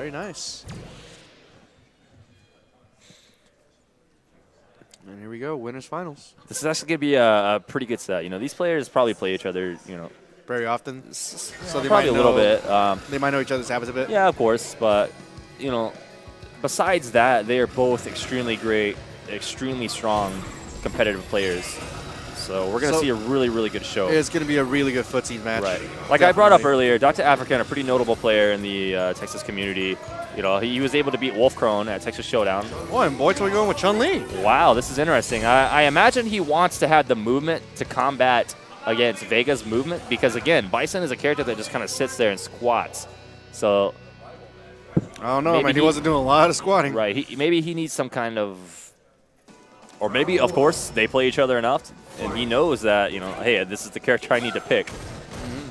Very nice. And here we go, winners finals. This is actually going to be a pretty good set. You know, these players probably play each other, you know, very often. So they probably might a little bit. They might know each other's habits a bit. Yeah, of course. But, you know, besides that, they are both extremely great, extremely strong competitive players. So we're going to see a really, really good show. It's going to be a really good footsie match. Right. Like I brought up earlier, Docta Afrikan, a pretty notable player in the Texas community. You know, he was able to beat Wolf Crone at Texas Showdown. Oh, and BOITOI going with Chun-Li. Wow, this is interesting. I imagine he wants to have the movement to combat against Vega's movement because, again, Bison is a character that just kind of sits there and squats. So I don't know, man. He wasn't doing a lot of squatting. Right. Maybe he needs some kind of, or maybe, of course, they play each other enough, and he knows that, you know, hey, this is the character I need to pick.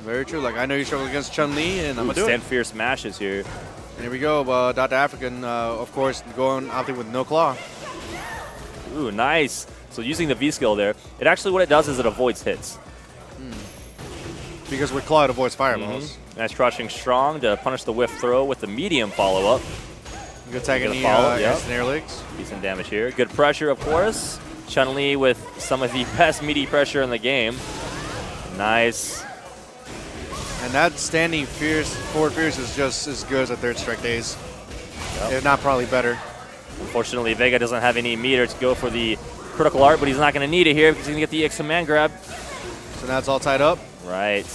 Very true. Like, I know you struggle against Chun-Li, and I'm going to do it. Stand fierce mashes here. And here we go. Docta Afrikan, of course, going opting with no claw. Ooh, nice. So using the V skill there, it actually, what it does is it avoids hits. Because with claw, it avoids fireballs. Nice crouching strong to punish the whiff throw with the medium follow-up. Good tag in the snare legs. Decent damage here. Good pressure, of course. Chun-Li with some of the best meaty pressure in the game. Nice. And that standing forward fierce is just as good as a third strike days. If not probably better. Unfortunately, Vega doesn't have any meter to go for the critical art, but he's not going to need it here because he's going to get the EX command grab. So now it's all tied up. Right.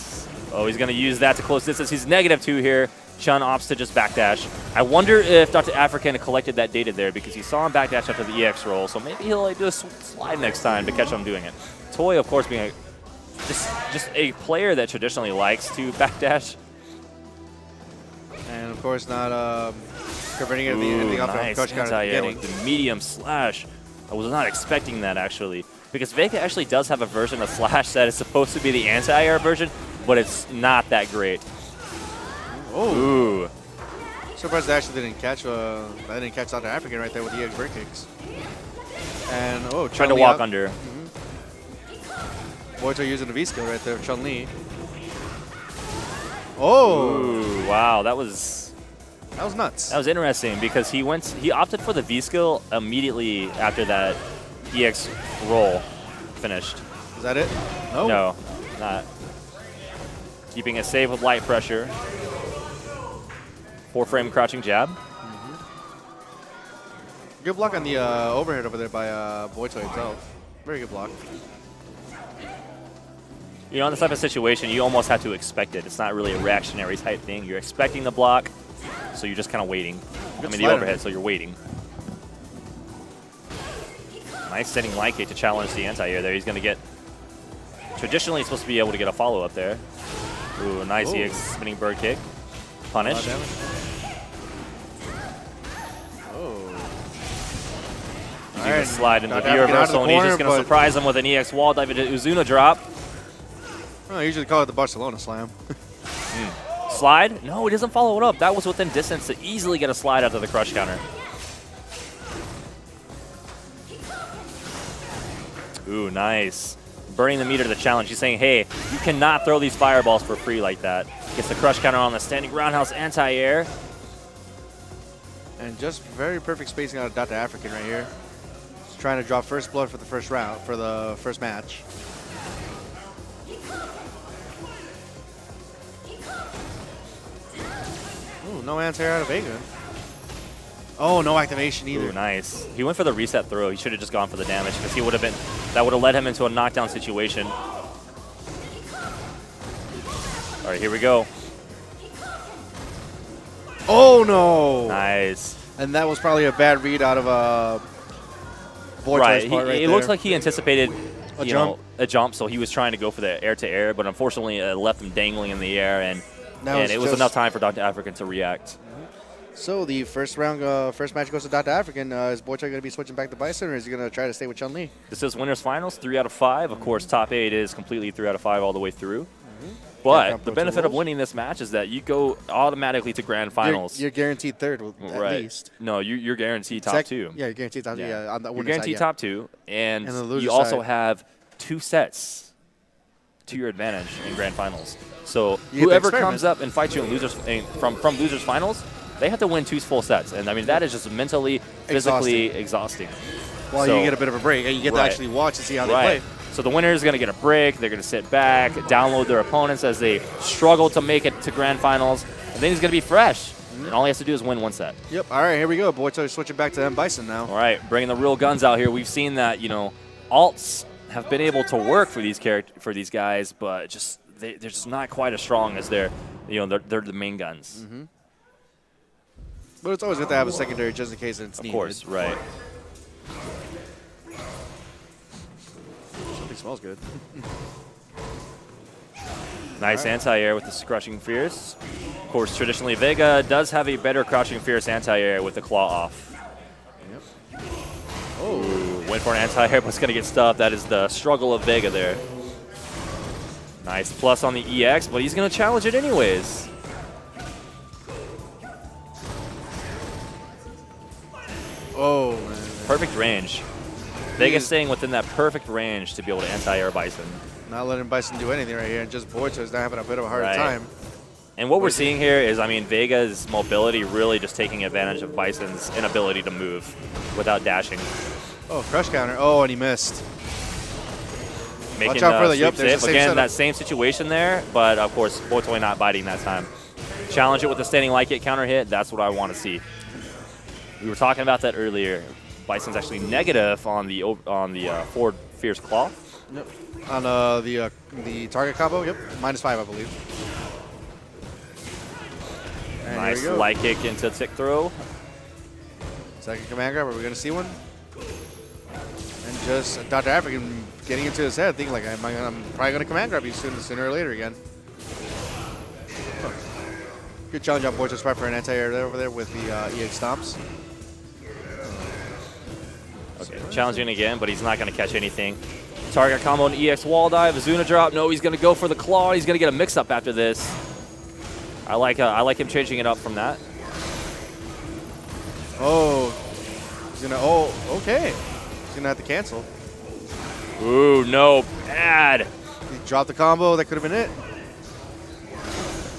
Oh, he's going to use that to close distance. He's -2 here. Chun opts to just backdash. I wonder if Docta Afrikan collected that data there because he saw him backdash after the EX roll, so maybe he'll like, do a slide next time to catch him doing it. Toi, of course, being just a player that traditionally likes to backdash. And, of course, not converting anything off of crouch counter at the beginning. With the medium slash. I was not expecting that, actually. Because Vega actually does have a version of slash that is supposed to be the anti-air version, but it's not that great. Oh. Ooh. Surprised they actually didn't catch Docta Afrikan right there with the EX break kicks. And trying to walk under. BOITOI using the V skill right there, Chun-Li. Oh. Ooh, wow, that was nuts. That was interesting because he opted for the V skill immediately after that EX roll finished. Is that it? No. No, not. Keeping it safe with light pressure. 4-frame crouching jab. Good block on the overhead over there by BOITOI himself. Very good block. You know, in this type of situation, you almost have to expect it. It's not really a reactionary type thing. You're expecting the block, so you're just kind of waiting. The overhead, so you're waiting. Nice standing light kick to challenge the anti-air there. He's going to get... Traditionally, he's supposed to be able to get a follow-up there. Ooh, nice EX spinning bird kick. Punish. He's going to slide into the V reversal, and he's just going to surprise him with an EX wall dive into Uzuna drop. I usually call it the Barcelona slam. Slide? No, he doesn't follow it up. That was within distance to easily get a slide out of the crush counter. Ooh, nice. Burning the meter to the challenge. He's saying, hey, you cannot throw these fireballs for free like that. Gets the crush counter on the standing roundhouse anti-air. And just very perfect spacing out of Docta Afrikan right here. Just trying to draw first blood for the first round, for the first match. Ooh, no anti-air out of Vega. Oh, no activation either. Ooh, nice. He went for the reset throw. He should have just gone for the damage because he would have been, that would have led him into a knockdown situation. All right, here we go. Oh, no. Nice. And that was probably a bad read out of BOITOI's part right there. It looks like he anticipated a jump, so he was trying to go for the air-to-air, but unfortunately it left him dangling in the air, and it was enough time for Docta Afrikan to react. So the first round, first match goes to Docta Afrikan. Is BOITOI going to be switching back to Bison, or is he going to try to stay with Chun-Li? This is winners finals, 3 out of 5. Of course, top 8 is completely 3 out of 5 all the way through. But the benefit of winning this match is that you go automatically to grand finals. You're guaranteed third, at least. No, you're guaranteed top 2. Yeah, you're guaranteed top 2. Yeah, on the you're guaranteed top 2, and the you also have 2 sets to your advantage in grand finals. So whoever comes up and fights you in losers from losers finals, they have to win 2 full sets. And I mean, that is just mentally, physically exhausting. Well, so, you get a bit of a break. And you get to actually watch and see how they play. So the winner is going to get a break. They're going to sit back, download their opponents as they struggle to make it to grand finals. And then he's going to be fresh. And all he has to do is win 1 set. Yep. All right, here we go. BOITOI switching back to Bison now. All right, bringing the real guns out here. We've seen that, you know, alts have been able to work for these guys, but just they're just not quite as strong as they're the main guns. Mm-hmm. But it's always good to have a secondary just in case it's needed. Of course, right. Something smells good. Nice anti-air with the Crushing Fierce. Of course, traditionally, Vega does have a better Crushing Fierce anti-air with the claw off. Yep. Oh, went for an anti-air, but it's going to get stuffed. That is the struggle of Vega there. Nice plus on the EX, but he's going to challenge it anyways. Oh, man. Perfect range. Vega's staying within that perfect range to be able to anti-air Bison. Not letting Bison do anything right here, and just BOITOI's not having a bit of a hard time. And what we're seeing here is, I mean, Vega's mobility really just taking advantage of Bison's inability to move without dashing. Oh, crush counter. Oh, and he missed. Making Watch out for the sweep there's save. the Again, setup. that same situation there, but of course, BOITOI not biting that time. Challenge it with the standing like hit counter hit. That's what I want to see. We were talking about that earlier. Bison's actually negative on the forward Fierce Claw. Yep. On the target combo, yep, -5, I believe. And nice light kick into tick throw. Second command grab, are we going to see one? And just Docta Afrikan getting into his head, thinking like, I'm probably going to command grab you sooner or later again. Good challenge on BOITOI's part for an anti-air over there with the EX stomps. Okay, challenging again, but he's not going to catch anything. Target combo and EX wall dive, Azuna drop. No, he's going to go for the claw. He's going to get a mix-up after this. I like him changing it up from that. Oh, he's going to, oh, okay. He's going to have to cancel. Ooh, no, bad. He dropped the combo. That could have been it.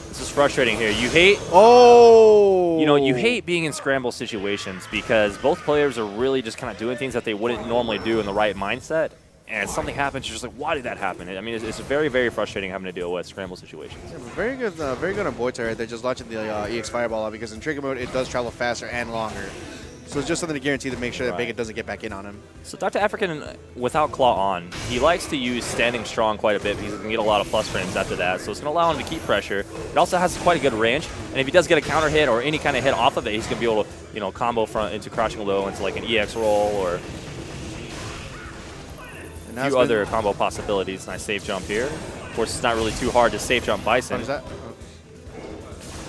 This is frustrating here. You hate, you hate being in scramble situations because both players are really just kind of doing things that they wouldn't normally do in the right mindset. And something happens, you're just like, why did that happen? I mean, it's very, very frustrating having to deal with scramble situations. Yeah, very good on BOITOI right there, just launching the EX Fireball out because in trigger mode, it does travel faster and longer. So it's just something to guarantee to make sure that Vega doesn't get back in on him. So Docta Afrikan, without claw on, he likes to use standing strong quite a bit because he can get a lot of plus frames after that. So it's going to allow him to keep pressure. It also has quite a good range. And if he does get a counter hit or any kind of hit off of it, he's going to be able to, combo front into crouching low into like an EX roll or a few other combo possibilities. Nice safe jump here. Of course, it's not really too hard to safe jump Bison. What is that?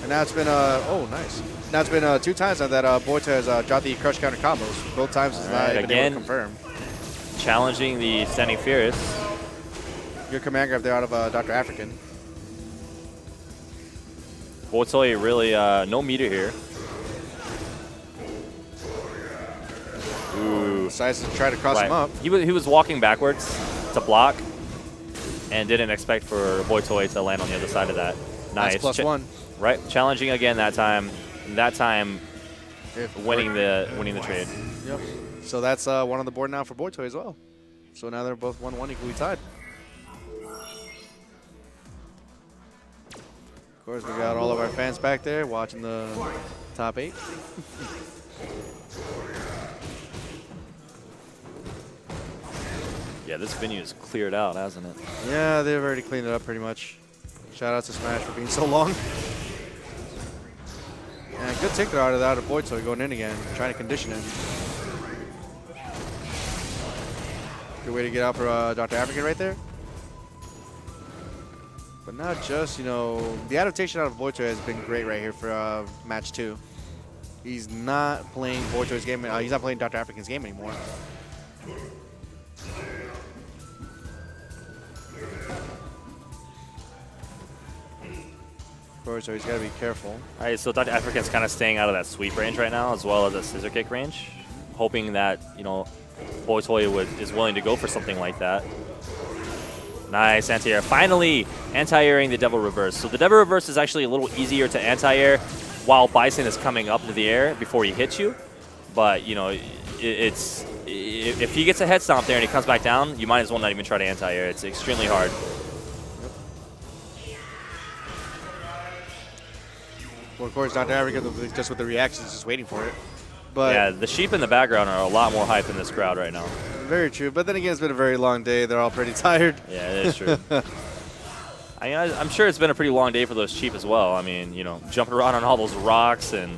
And now it's been, oh, nice. Now it's been 2 times now that BOITOI has dropped the crush counter combos. Both times it's not even able to confirm. Challenging the standing Fierce. Good command grab there out of Docta Afrikan. BOITOI really no meter here. Ooh. Decides to try to cross him up. He was walking backwards to block and didn't expect for BOITOI to land on the other side of that. Nice. That's +1. Right. Challenging again that time. That time winning the trade. Yep. So that's one on the board now for BOITOI as well. So now they're both 1-1 equally tied. Of course, we got all of our fans back there watching the top 8. Yeah, this venue is cleared out, hasn't it? Yeah, they've already cleaned it up pretty much. Shout out to Smash for being so long. And good ticket out of BOITOI going in again, trying to condition him. Good way to get out for Docta Afrikan right there. But not just, the adaptation out of BOITOI has been great right here for match 2. He's not playing BOITOI's game. He's not playing Docta Afrikan's game anymore. Of course, so he's got to be careful. All right, so Docta Afrikan's kind of staying out of that sweep range right now, as well as a scissor kick range, hoping that BOITOI is willing to go for something like that. Nice anti-air. Finally, anti-airing the Devil Reverse. So the Devil Reverse is actually a little easier to anti-air while Bison is coming up into the air before he hits you. But, you know, if he gets a head stomp there and he comes back down, you might as well not even try to anti-air. It's extremely hard. Well, of course, Docta Afrikan, just with the reactions, just waiting for it. But yeah, the sheep in the background are a lot more hype in this crowd right now. Very true. But then again, it's been a very long day. They're all pretty tired. Yeah, it is true. I'm sure it's been a pretty long day for those sheep as well. I mean, you know, jumping around on all those rocks and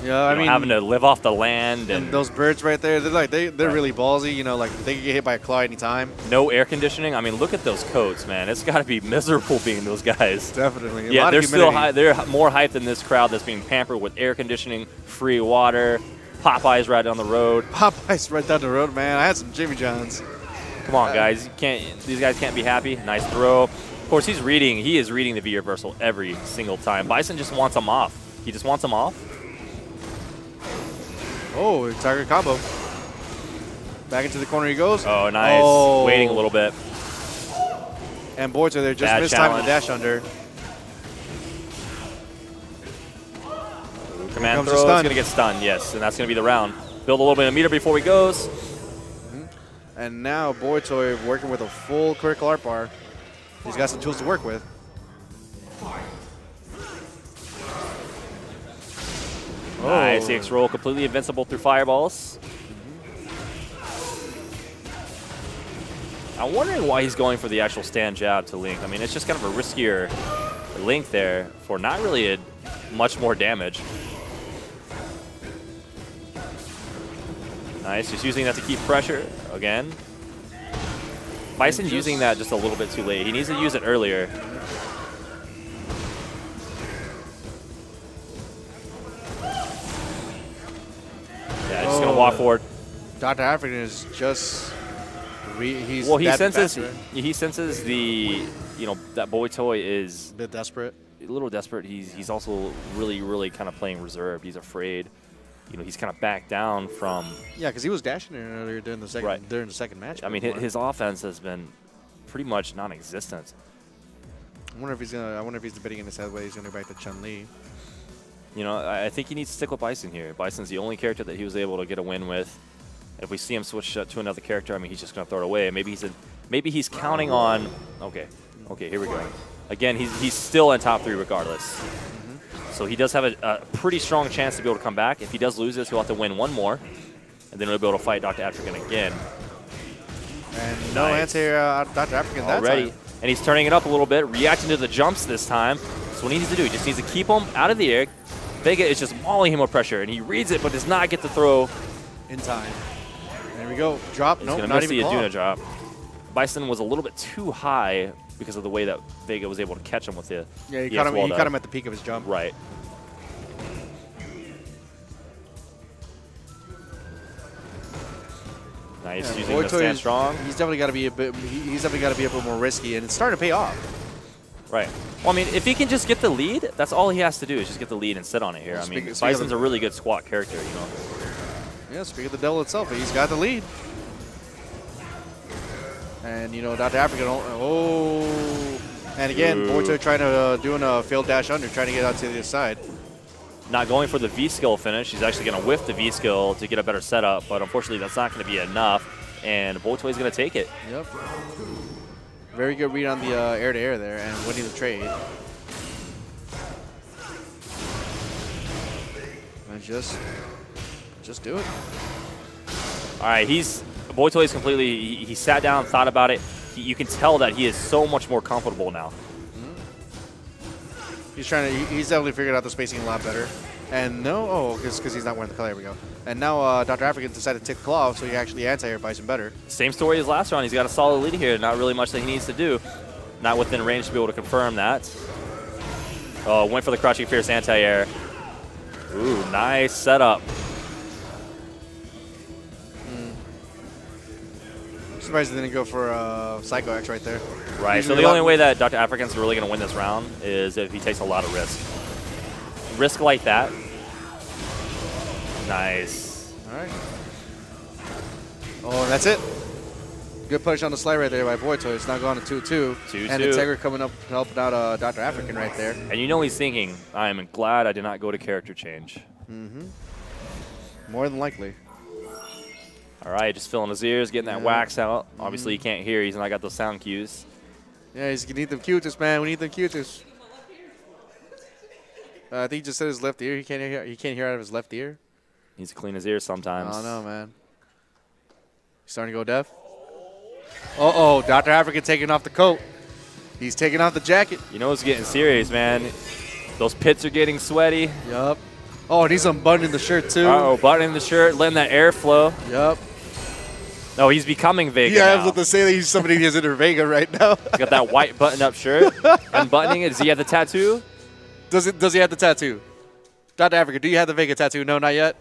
I mean, having to live off the land. And those birds right there, they're really ballsy. You know, like they can get hit by a claw anytime. No air conditioning. I mean, look at those coats, man. It's got to be miserable being those guys. Definitely. Yeah, they're still high. They're more hyped than this crowd that's being pampered with air conditioning, free water, Popeyes right down the road. Popeyes right down the road, man. I had some Jimmy John's. Come on, guys. These guys can't be happy. Nice throw. Of course, he is reading the V reversal every single time. Bison just wants him off. He just wants him off. Oh, Tiger combo. Back into the corner he goes. Oh, nice. Oh. Waiting a little bit. And BOITOI there just missed time to dash under. Command throw is going to get stunned, yes. And that's going to be the round. Build a little bit of meter before he goes. And now BOITOI working with a full critical art bar. He's got some tools to work with. Nice, X roll completely invincible through fireballs. I'm wondering why he's going for the actual stand jab to Link. I mean, it's just kind of a riskier Link there for not really much more damage. Nice, just using that to keep pressure again. Bison using that just a little bit too late. He needs to use it earlier. Yeah, just gonna walk forward. Docta Afrikan is just he senses the that BOITOI is a bit desperate. A little desperate. He's also really kind of playing reserved. He's afraid. You know, he's kind of backed down from. Yeah, because he was dashing in earlier during the second match. I mean, his offense has been pretty much non-existent. I wonder if he's debating in his head whether he's going to go back to Chun-Li. You know, I think he needs to stick with Bison here. Bison's the only character that he was able to get a win with. If we see him switch to another character, I mean, he's just going to throw it away. Maybe he's counting on. Okay, here we go. Again, he's still in top 3 regardless. So he does have a pretty strong chance to be able to come back. If he does lose this, he'll have to win one more, and then he'll be able to fight Docta Afrikan again. And no answer, Docta Afrikan that time. And he's turning it up a little bit, reacting to the jumps this time. So what he needs to do, he just needs to keep him out of the air. Vega is just mauling him with pressure, and he reads it, but does not get the throw in time. There we go. Drop. He's going to miss the Aduna drop. Bison was a little bit too high because of the way that Vega was able to catch him with the he caught him at the peak of his jump. Right. Nice, using the stand strong. He's definitely got to be a bit. He's definitely got to be a bit more risky, and it's starting to pay off. Right. Well, I mean, if he can just get the lead, that's all he has to do is just get the lead and sit on it here. I mean, Bison's a really good squat character, you know. Yeah, speaking of the devil itself, he's got the lead. And, you know, Docta Afrikan, and again, BOITOI trying to doing a failed dash under, trying to get out to the other side. Not going for the V-skill finish. He's actually going to whiff the V-skill to get a better setup, but unfortunately that's not going to be enough, and BOITOI is going to take it. Yep. Very good read on the air-to-air there and winning the trade. And just do it. All right, BOITOI is completely, he sat down, thought about it. You can tell that he is so much more comfortable now. He's definitely figured out the spacing a lot better. And because he's not wearing the color, there we go. And now Docta Afrikan decided to take the claw, so he actually anti-air Bison better. Same story as last round. He's got a solid lead here. Not really much that he needs to do. Not within range to be able to confirm that. Oh, went for the crouching fierce anti-air. Ooh, nice setup. Surprised he didn't go for Psycho X right there. Right, so the only way that Docta Afrikan's really going to win this round is if he takes a lot of risk. Risk like that. Nice. All right. Oh, and that's it. Good push on the slide right there by BOITOI. It's now going to 2-2. 2-2. And Integra coming up helping out Docta Afrikan right there. And you know he's thinking, I am glad I did not go to character change. More than likely. All right, just filling his ears, getting that wax out. Obviously, you can't hear. He's not got those sound cues. Yeah, you need them cutis, man. We need them cutis. I think he just said his left ear. He can't hear out of his left ear. Needs to clean his ears sometimes. I don't know, man. He's starting to go deaf. Uh-oh, Docta Afrikan taking off the coat. He's taking off the jacket. You know it's getting serious, man. Those pits are getting sweaty. Yup. Oh, and he's unbuttoning the shirt, too. Uh-oh, buttoning the shirt, letting that air flow. Yup. No, he's becoming Vega Yeah, now. I was about to say that he's somebody who's in Vega right now. He's got that white button-up shirt. Unbuttoning it. Does he have the tattoo? Does he have the tattoo? Docta Afrikan, do you have the Vega tattoo? No, not yet?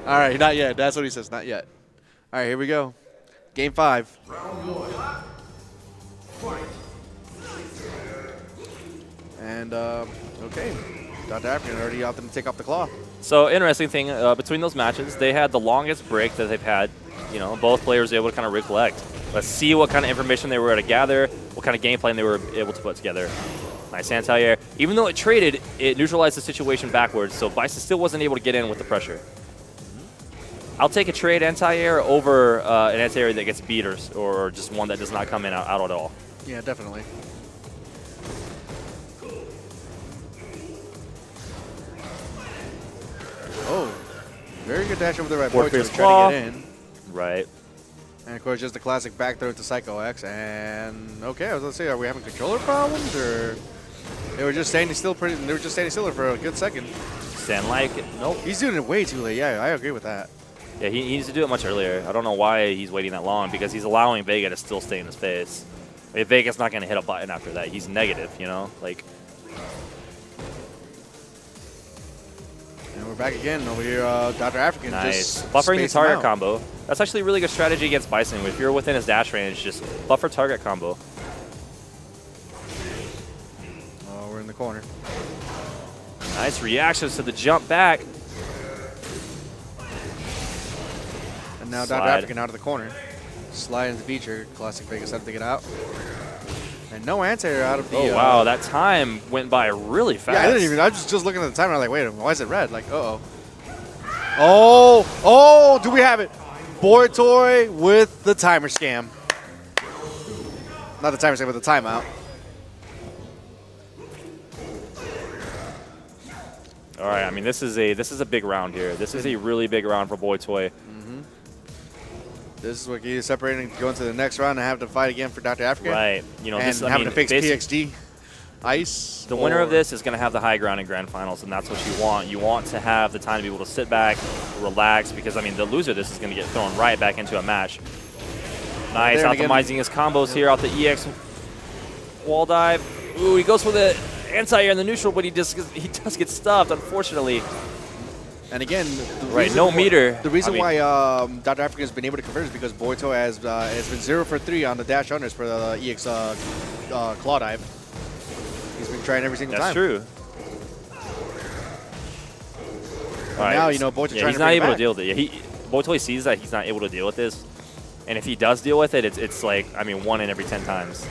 All right, not yet. That's what he says, not yet. All right, here we go. Game 5. And, okay. Docta Afrikan already out there to take off the claw. So, interesting thing, between those matches, they had the longest break that they've had. You know, both players were able to kind of recollect. Let's see what kind of information they were able to gather, what kind of game plan they were able to put together. Nice anti-air. Even though it traded, it neutralized the situation backwards, so Bison still wasn't able to get in with the pressure. I'll take a trade anti-air over an anti-air that gets beat or just one that does not come in out at all. Yeah, definitely. Oh, very good dash over there by BOITOI to try to get in. Right. And of course, just the classic back throw to Psycho X. And okay, I was gonna say, are we having controller problems, or they were just standing still? They were just standing still for a good second. Stand like it. Nope. He's doing it way too late. Yeah, I agree with that. Yeah, he needs to do it much earlier. I don't know why he's waiting that long, because he's allowing Vega to still stay in his face. If Vega's not going to hit a button after that, he's negative, you know? Like. And we're back again over here. Docta Afrikan Nice. just Buffering the target out. combo. That's actually a really good strategy against Bison. If you're within his dash range, just buffer target combo. Oh, we're in the corner. Nice reactions to the jump back. And now Slide. Docta Afrikan out of the corner. Slide into the feature. Classic Vega set to get out. And no anti-air out of the... Oh, wow. That time went by really fast. Yeah, I didn't even... I was just looking at the timer. I'm like, wait, why is it red? Like, uh-oh. Oh, do we have it? BOITOI with the timer scam. Not the timer scam, but the timeout. All right, I mean, this is a big round here. This is a really big round for BOITOI. This is what gets separating to go into the next round and have to fight again for Docta Afrikan. Right. You know, And this, I having mean, to face PXG, Ice. the winner of this is going to have the high ground in grand finals, and that's what you want. You want to have the time to be able to sit back, relax, because, I mean, the loser of this is going to get thrown right back into a match. Nice, optimizing his combos here out the EX wall dive. Ooh, he goes for the anti-air in the neutral, but he does get stuffed, unfortunately. And again, no meter. The reason why Docta Afrikan has been able to convert is because BOITOI has been 0 for 3 on the dash unders for the EX claw dive. He's been trying every single time. That's true. All right, now, you know, BOITOI he's not able to deal with it. Yeah, BOITOI sees that he's not able to deal with this. And if he does deal with it, it's like, I mean, 1 in every 10 times.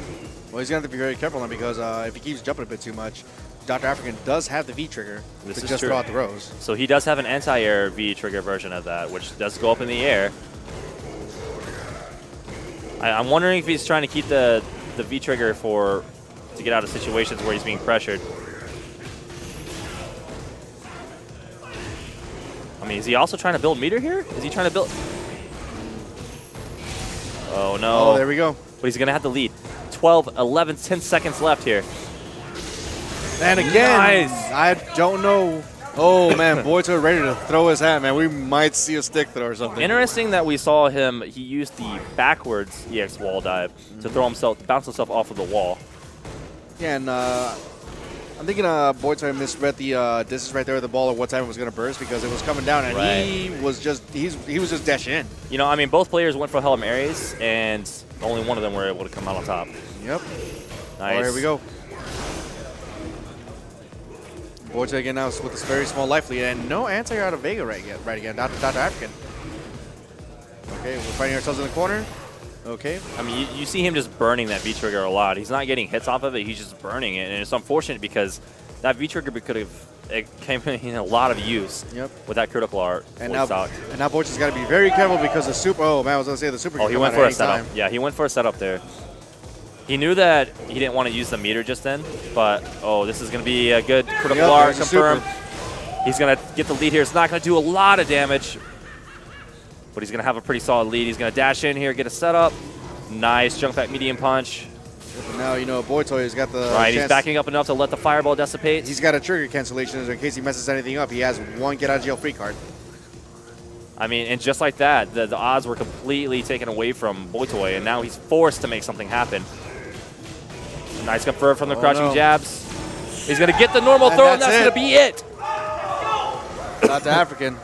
Well, he's going to have to be very careful now because if he keeps jumping a bit too much, Docta Afrikan does have the V trigger to just throw out the rows. So he does have an anti-air V trigger version of that, which does go up in the air. I'm wondering if he's trying to keep the V trigger to get out of situations where he's being pressured. I mean, is he also trying to build meter here? Is he trying to build? Oh, no. Oh, there we go. But he's going to have to lead. 12, 11, 10 seconds left here. And again, nice. I don't know. Oh, man, BOITOI ready to throw his hat, man. We might see a stick throw or something. Interesting that we saw him, he used the backwards EX wall dive to throw himself, to bounce himself off of the wall. Yeah, and I'm thinking BOITOI misread the distance right there with the ball or what time it was going to burst because it was coming down and he was just dashing in. You know, I mean, both players went for Hail Marys and only one of them were able to come out on top. Yep. Nice. Oh, here we go. BOITOI again now with this very small life lead and no anti out of Vega right again. Docta Afrikan. Okay, we're finding ourselves in the corner. Okay. I mean, you see him just burning that V-trigger a lot. He's not getting hits off of it. He's just burning it. And it's unfortunate because that V-trigger could have came in a lot of use with that critical art. And now BOITOI's got to be very careful because the super. Oh, man, I was going to say the super. Oh, he went for a setup. Yeah, he went for a setup there. He knew that he didn't want to use the meter just then, but oh, this is going to be a good critical art confirm. He's going to get the lead here. It's not going to do a lot of damage, but he's going to have a pretty solid lead. He's going to dash in here, get a setup. Nice jump back medium punch. But now, you know, BOITOI has got the Right, he's backing up enough to let the fireball dissipate. He's got a trigger cancellation in case he messes anything up. He has one get out of jail free card. I mean, and just like that, the odds were completely taken away from BOITOI, and now he's forced to make something happen. Nice confirm from the crouching jabs. He's going to get the normal throw, and that's going to be it. Docta Afrikan.